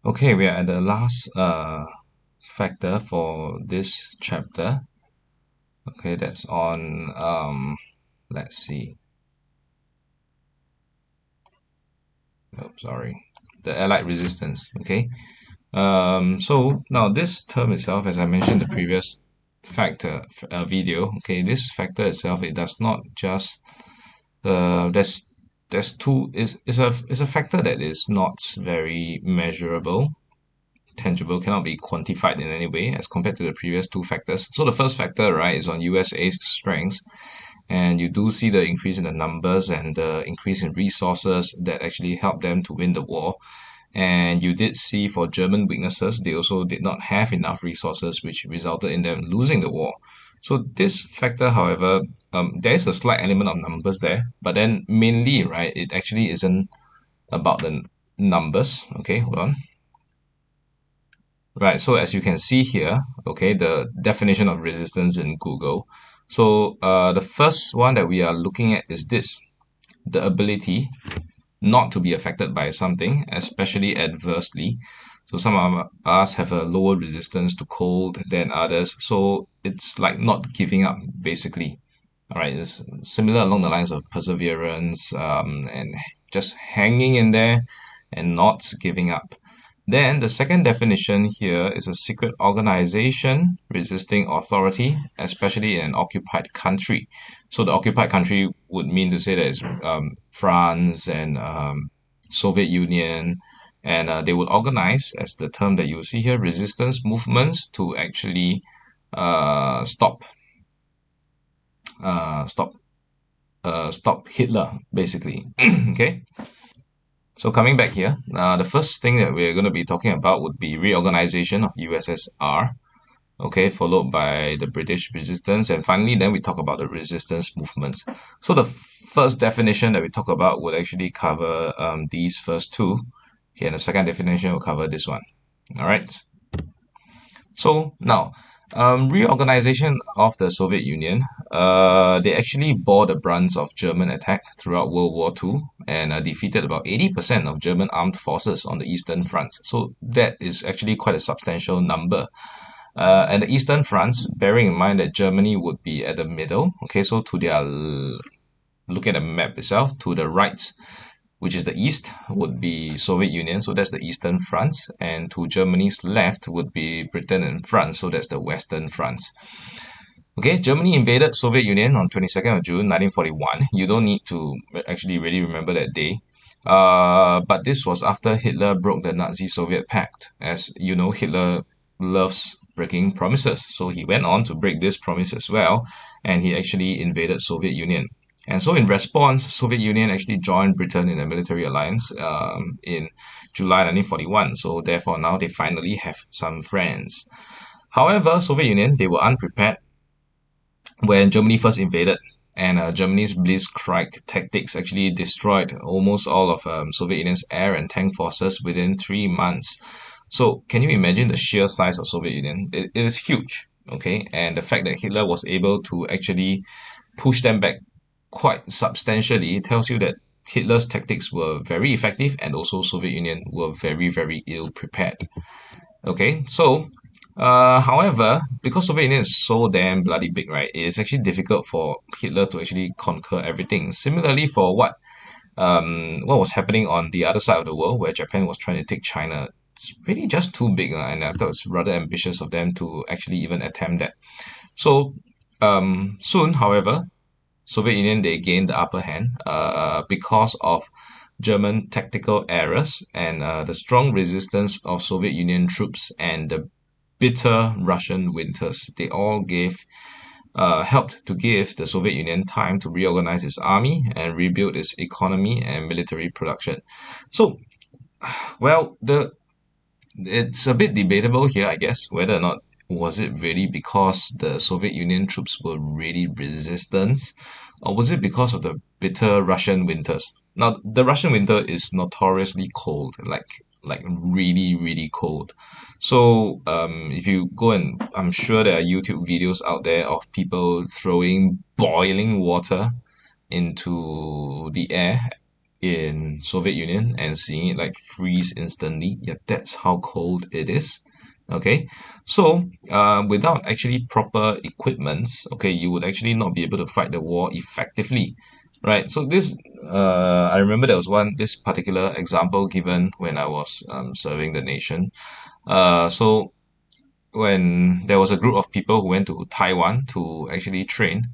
Okay, we are at the last factor for this chapter. Okay, that's on let's see. Oh, sorry. The Allied resistance. Okay. So now this term itself, as I mentioned in the previous factor video, okay, this factor itself, it does not just there's two is a factor that is not very measurable, tangible, cannot be quantified in any way as compared to the previous two factors. So the first factor, right, is on USA's strengths, and you do see the increase in the numbers and the increase in resources that actually helped them to win the war. And you did see for German weaknesses, they also did not have enough resources, which resulted in them losing the war. So this factor, however, there is a slight element of numbers there, but then mainly, right, it actually isn't about the numbers. Okay, hold on. Right, so as you can see here, okay, the definition of resistance in Google. So the first one that we are looking at is this, the ability not to be affected by something, especially adversely. So some of us have a lower resistance to cold than others. So it's like not giving up, basically. All right, it's similar along the lines of perseverance and just hanging in there and not giving up. Then the second definition here is a secret organization resisting authority, especially in an occupied country. So the occupied country would mean to say that it's France and Soviet Union, and they would organize, as the term that you see here, resistance movements to actually stop uh, stop stop Hitler, basically. Okay. So coming back here, the first thing that we're going to be talking about would be reorganization of USSR, okay, followed by the British resistance, and finally then we talk about the resistance movements. So the first definition that we talk about would actually cover these first two, okay, and the second definition will cover this one. All right. So now, reorganization of the Soviet Union, they actually bore the brunt of German attack throughout World War II and defeated about 80% of German armed forces on the Eastern Front. So that is actually quite a substantial number. And the Eastern Front, bearing in mind that Germany would be at the middle, okay, so to their, look at the map itself, to the right, which is the east, would be Soviet Union, so that's the Eastern Front, and to Germany's left would be Britain and France, so that's the Western Front. Okay, Germany invaded Soviet Union on 22nd of June 1941. You don't need to actually really remember that day. But this was after Hitler broke the Nazi-Soviet pact. As you know, Hitler loves breaking promises, so he went on to break this promise as well, and he actually invaded Soviet Union. And so in response, Soviet Union actually joined Britain in a military alliance in July 1941. So therefore now they finally have some friends. However, Soviet Union, they were unprepared when Germany first invaded, and Germany's blitzkrieg tactics actually destroyed almost all of Soviet Union's air and tank forces within 3 months. So can you imagine the sheer size of Soviet Union? It is huge, okay? And the fact that Hitler was able to actually push them back quite substantially tells you that Hitler's tactics were very effective and also Soviet Union were very, very ill prepared. Okay, so however, because Soviet Union is so damn bloody big, right, it is actually difficult for Hitler to actually conquer everything. Similarly, for what was happening on the other side of the world, where Japan was trying to take China, it's really just too big, and I thought it's rather ambitious of them to actually even attempt that. So soon, however, Soviet Union they gained the upper hand because of German tactical errors and the strong resistance of Soviet Union troops and the bitter Russian winters. They all helped to give the Soviet Union time to reorganize its army and rebuild its economy and military production. So, well, it's a bit debatable here, I guess, whether or not was it really because the Soviet Union troops were really resistant, or was it because of the bitter Russian winters? Now, the Russian winter is notoriously cold, like really, really cold. So, if you go and I'm sure there are YouTube videos out there of people throwing boiling water into the air in Soviet Union and seeing it like freeze instantly. Yeah, that's how cold it is. Okay, so without actually proper equipments, okay, you would actually not be able to fight the war effectively, right? So this, I remember there was this particular example given when I was serving the nation. So when there was a group of people who went to Taiwan to actually train,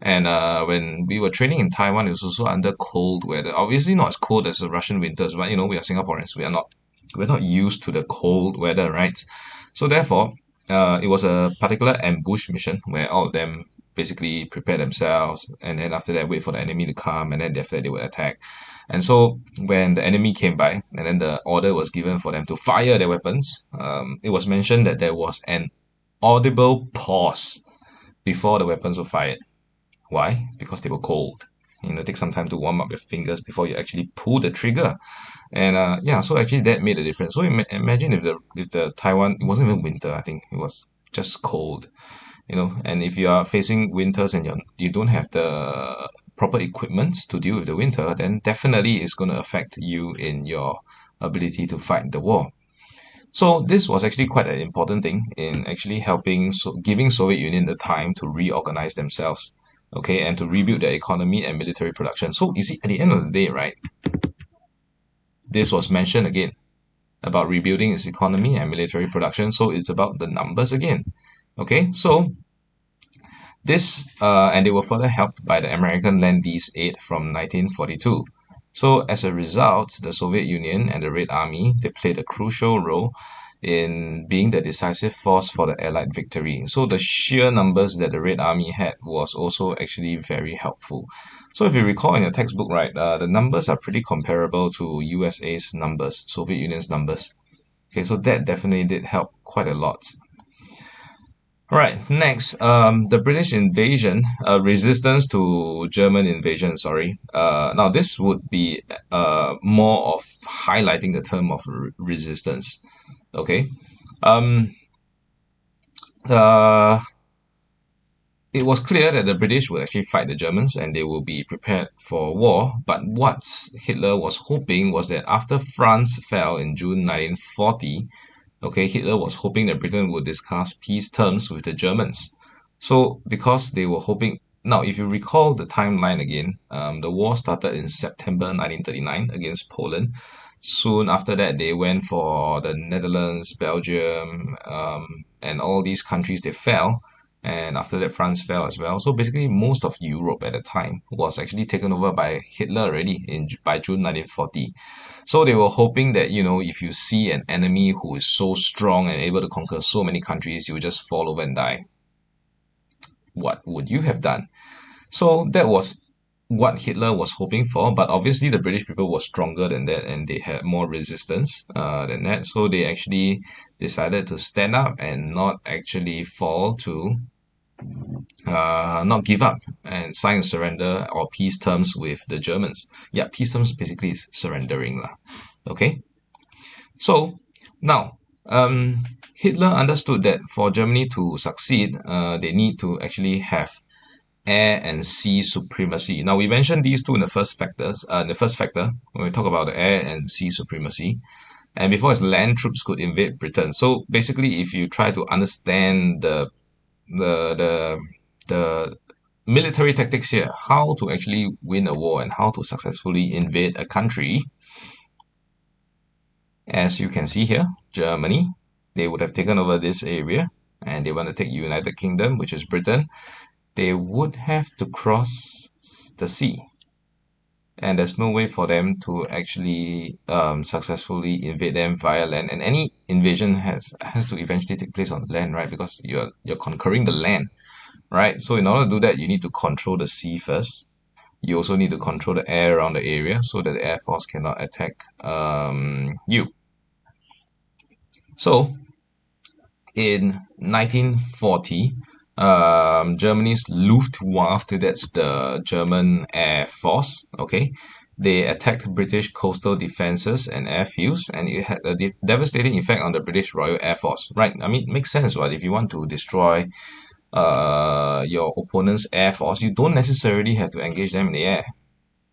and when we were training in Taiwan, it was also under cold weather. Obviously, not as cold as the Russian winters, but we are Singaporeans. We're not used to the cold weather, right? So therefore, it was a particular ambush mission where all of them basically prepare themselves, and then after that, wait for the enemy to come, and then after that, they would attack. And so when the enemy came by, and then the order was given for them to fire their weapons, it was mentioned that there was an audible pause before the weapons were fired. Why? Because they were cold. Take some time to warm up your fingers before you actually pull the trigger. And yeah, so actually that made a difference. So imagine if the Taiwan, it wasn't even winter, I think it was just cold, and if you are facing winters and you don't have the proper equipment to deal with the winter, then definitely it's going to affect you in your ability to fight the war. So this was actually quite an important thing in actually giving Soviet Union the time to reorganize themselves, okay, and to rebuild their economy and military production. So you see, at the end of the day, right, this was mentioned again about rebuilding its economy and military production. So it's about the numbers again, okay. So this and they were further helped by the American Land-Lease Aid from 1942. So as a result, the Soviet Union and the Red Army, they played a crucial role in being the decisive force for the Allied victory. So the sheer numbers that the Red Army had was also actually very helpful. So if you recall in your textbook, right, the numbers are pretty comparable to USA's numbers, Soviet Union's numbers. Okay, so that definitely did help quite a lot. All right, next, the British invasion, resistance to German invasion, sorry. Now, this would be more of highlighting the term of resistance, okay? Um, uh, it was clear that the British would actually fight the Germans and they will be prepared for war, but what Hitler was hoping was that after France fell in June 1940, okay, Hitler was hoping that Britain would discuss peace terms with the Germans. So, because they were hoping, now, if you recall the timeline again, the war started in September 1939 against Poland. Soon after that, they went for the Netherlands, Belgium, and all these countries, they fell. And after that, France fell as well. So basically, most of Europe at the time was actually taken over by Hitler already by June 1940. So they were hoping that, if you see an enemy who is so strong and able to conquer so many countries, you would just fall over and die. What would you have done? So that was what Hitler was hoping for, but obviously the British people were stronger than that and they had more resistance than that. So they actually decided to stand up and not actually fall to not give up and sign surrender or peace terms with the Germans. Yeah, peace terms basically is surrendering lah. Okay, so now Hitler understood that for Germany to succeed, they need to actually have air and sea supremacy. Now we mentioned these two in the first factor when we talk about the air and sea supremacy. And before his land troops could invade Britain. So basically, if you try to understand the military tactics here, how to actually win a war and how to successfully invade a country, as you can see here, Germany, they would have taken over this area and they want to take United Kingdom, which is Britain. They would have to cross the sea. And there's no way for them to actually successfully invade them via land. And any invasion has to eventually take place on land, right? Because you're conquering the land, right? So in order to do that, you need to control the sea first. You also need to control the air around the area so that the Air Force cannot attack you. So in 1940, Germany's Luftwaffe, that's the German Air Force, okay, they attacked British coastal defenses and airfields, and it had a devastating effect on the British Royal Air Force, right? I mean, it makes sense, right? If you want to destroy your opponent's air force, you don't necessarily have to engage them in the air.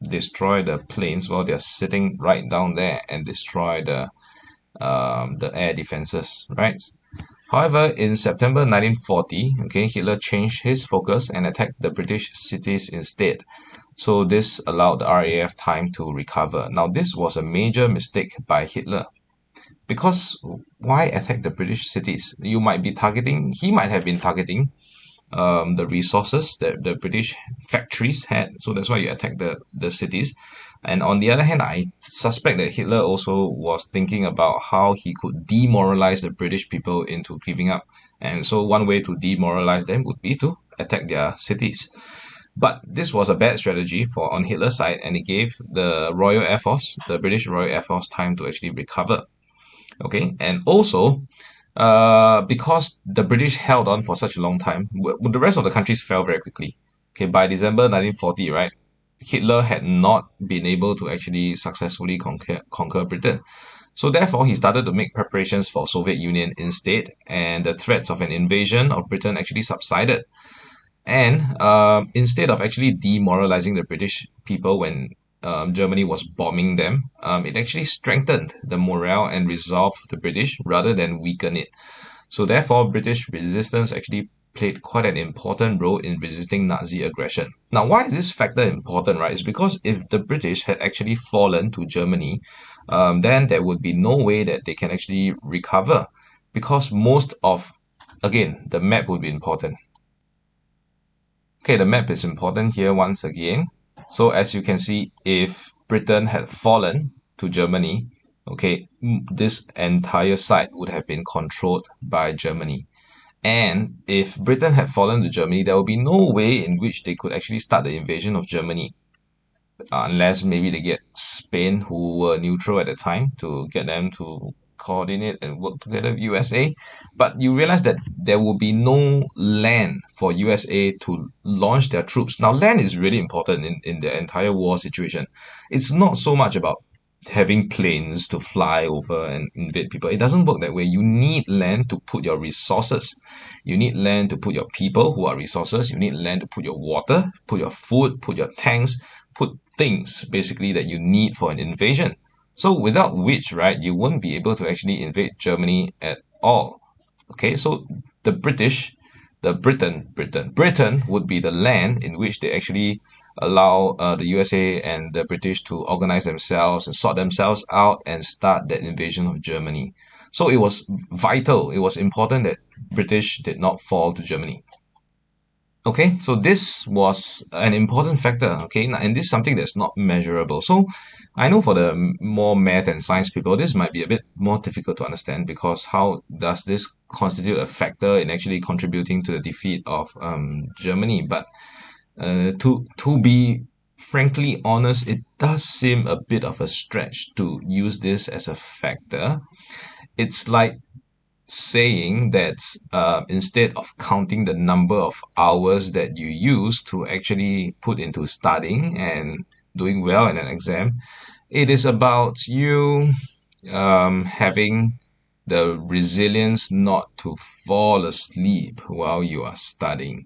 destroy the planes while they're sitting right down there and destroy the air defenses, right? However, in September 1940, okay, Hitler changed his focus and attacked the British cities instead. So this allowed the RAF time to recover. Now, this was a major mistake by Hitler because why attack the British cities? He might have been targeting the resources that the British factories had. So that's why you attack the cities. And on the other hand, I suspect that Hitler also was thinking about how he could demoralize the British people into giving up. And so one way to demoralize them would be to attack their cities. But this was a bad strategy for on Hitler's side, and it gave the Royal Air Force, the British Royal Air Force, time to actually recover. Okay, and also because the British held on for such a long time, the rest of the countries fell very quickly. Okay, by December 1940, right, Hitler had not been able to actually successfully conquer Britain. So therefore, he started to make preparations for Soviet Union instead, and the threats of an invasion of Britain actually subsided. And instead of actually demoralizing the British people when Germany was bombing them, it actually strengthened the morale and resolve of the British rather than weaken it. So therefore, British resistance actually played quite an important role in resisting Nazi aggression. Now, why is this factor important, right? It's because if the British had actually fallen to Germany, then there would be no way that they can actually recover because again, the map would be important. Okay, the map is important here once again. So as you can see, if Britain had fallen to Germany, okay, this entire site would have been controlled by Germany. And if Britain had fallen to Germany, there would be no way in which they could actually start the invasion of Germany, unless maybe they get Spain, who were neutral at the time, to get them to coordinate and work together with USA. But you realize that there will be no land for USA to launch their troops. Now, land is really important in the entire war situation. It's not so much about having planes to fly over and invade people. It doesn't work that way. You need land to put your resources. You need land to put your people who are resources. You need land to put your water, put your food, put your tanks, put things basically that you need for an invasion. So without which, right, you won't be able to actually invade Germany at all. Okay, so Britain would be the land in which they actually allow the USA and the British to organize themselves and sort themselves out and start that invasion of Germany. So it was vital, it was important that British did not fall to Germany. Okay, so this was an important factor, okay, and this is something that's not measurable. So I know for the more math and science people, this might be a bit more difficult to understand because how does this constitute a factor in actually contributing to the defeat of Germany? But to be frankly honest, it does seem a bit of a stretch to use this as a factor. It's like saying that instead of counting the number of hours that you use to actually put into studying and doing well in an exam, it is about you having the resilience not to fall asleep while you are studying.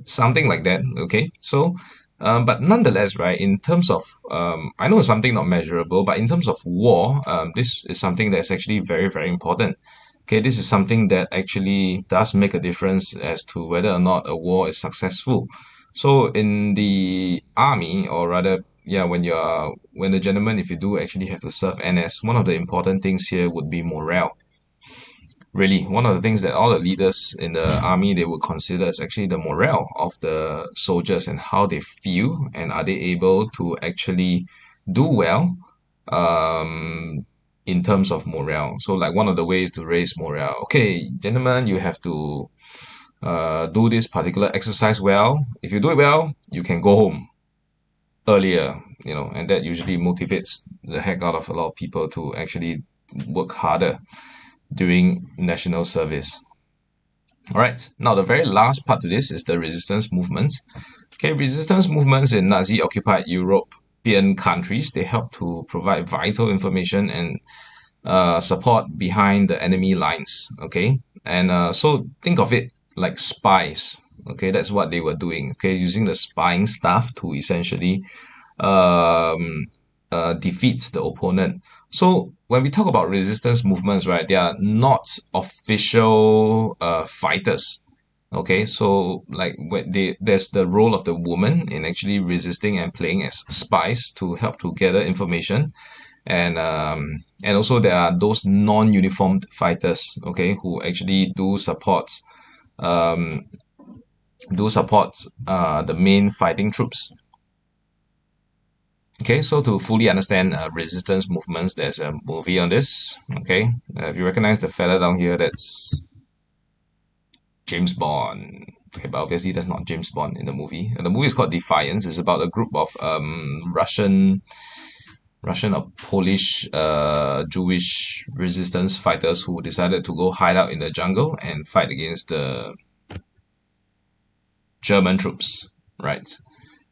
Something like that, okay? So but nonetheless, right, in terms of, I know it's something not measurable, but in terms of war, this is something that's actually very, very important. Okay, this is something that actually does make a difference as to whether or not a war is successful. So in the army, or rather, yeah, when the gentleman, if you do actually have to serve NS, one of the important things here would be morale. Really, one of the things that all the leaders in the army they would consider is actually the morale of the soldiers and how they feel and are they able to actually do well in terms of morale. So like one of the ways to raise morale, okay, gentlemen, you have to do this particular exercise well. If you do it well, you can go home earlier, and that usually motivates the heck out of a lot of people to actually work harder during national service. All right, now the very last part to this is the resistance movements. Okay, resistance movements in Nazi-occupied European countries, they help to provide vital information and support behind the enemy lines. Okay, and so think of it like spies. Okay, that's what they were doing. Okay, using the spying staff to essentially um, defeat the opponent. So when we talk about resistance movements, right, they are not official fighters. Okay, so like there's the role of the woman in actually resisting and playing as spies to help to gather information, and also there are those non-uniformed fighters, okay, who actually um, do support the main fighting troops. Okay, so to fully understand resistance movements, there's a movie on this. Okay, if you recognize the fella down here, that's James Bond. Okay, but obviously that's not James Bond in the movie. The movie is called Defiance. It's about a group of Russian or Polish Jewish resistance fighters who decided to go hide out in the jungle and fight against the German troops. Right.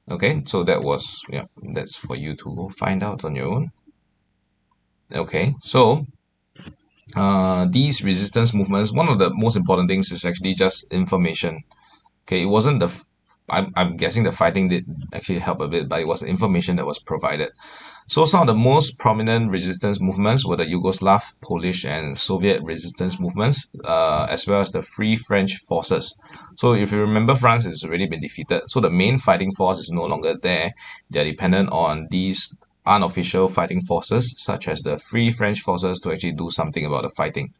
Okay, so that's for you to go find out on your own. Okay, so these resistance movements, one of the most important things is actually just information. Okay, it wasn't I'm guessing the fighting did actually help a bit, but it was the information that was provided. So some of the most prominent resistance movements were the Yugoslav, Polish, and Soviet resistance movements, as well as the Free French forces. So if you remember, France has already been defeated. So the main fighting force is no longer there. They're dependent on these unofficial fighting forces, such as the Free French forces, to actually do something about the fighting.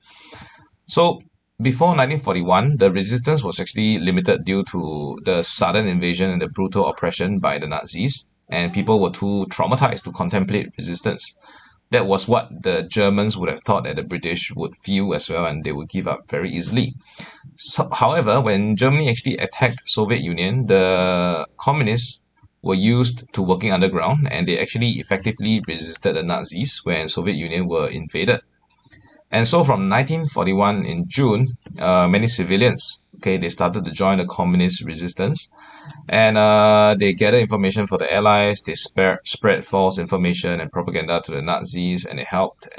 So before 1941, the resistance was actually limited due to the sudden invasion and the brutal oppression by the Nazis, and people were too traumatized to contemplate resistance. That was what the Germans would have thought that the British would feel as well, and they would give up very easily. So, however, when Germany actually attacked Soviet Union, the communists were used to working underground, and they actually effectively resisted the Nazis when Soviet Union were invaded. And so from 1941 in June, many civilians, okay, they started to join the communist resistance, and they gathered information for the Allies. They spread false information and propaganda to the Nazis, and they helped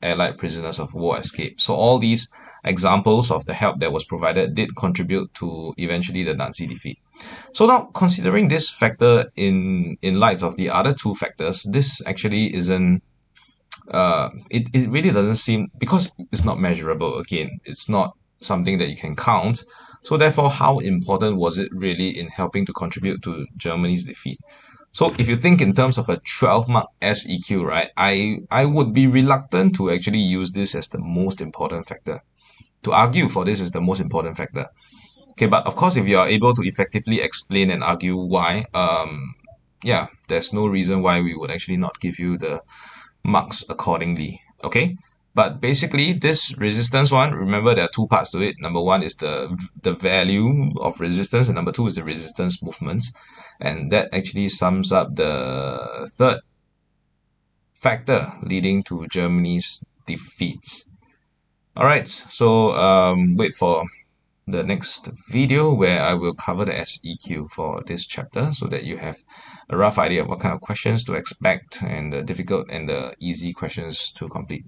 Allied prisoners of war escape. So all these examples of the help that was provided did contribute to eventually the Nazi defeat. So now, considering this factor in light of the other two factors, this actually isn't it really doesn't seem, because it's not measurable. Again, it's not something that you can count. So therefore, how important was it really in helping to contribute to Germany's defeat? So if you think in terms of a 12 mark SEQ, right, I would be reluctant to actually use this as the most important factor, to argue for this as the most important factor. Okay, but of course, if you are able to effectively explain and argue why, yeah, there's no reason why we would actually not give you the marks accordingly. Okay, but basically this resistance one, remember there are two parts to it. Number one is the value of resistance, and number two is the resistance movements, and that actually sums up the third factor leading to Germany's defeat. All right, so wait for the next video where I will cover the SEQ for this chapter, so that you have a rough idea of what kind of questions to expect and the difficult and the easy questions to complete.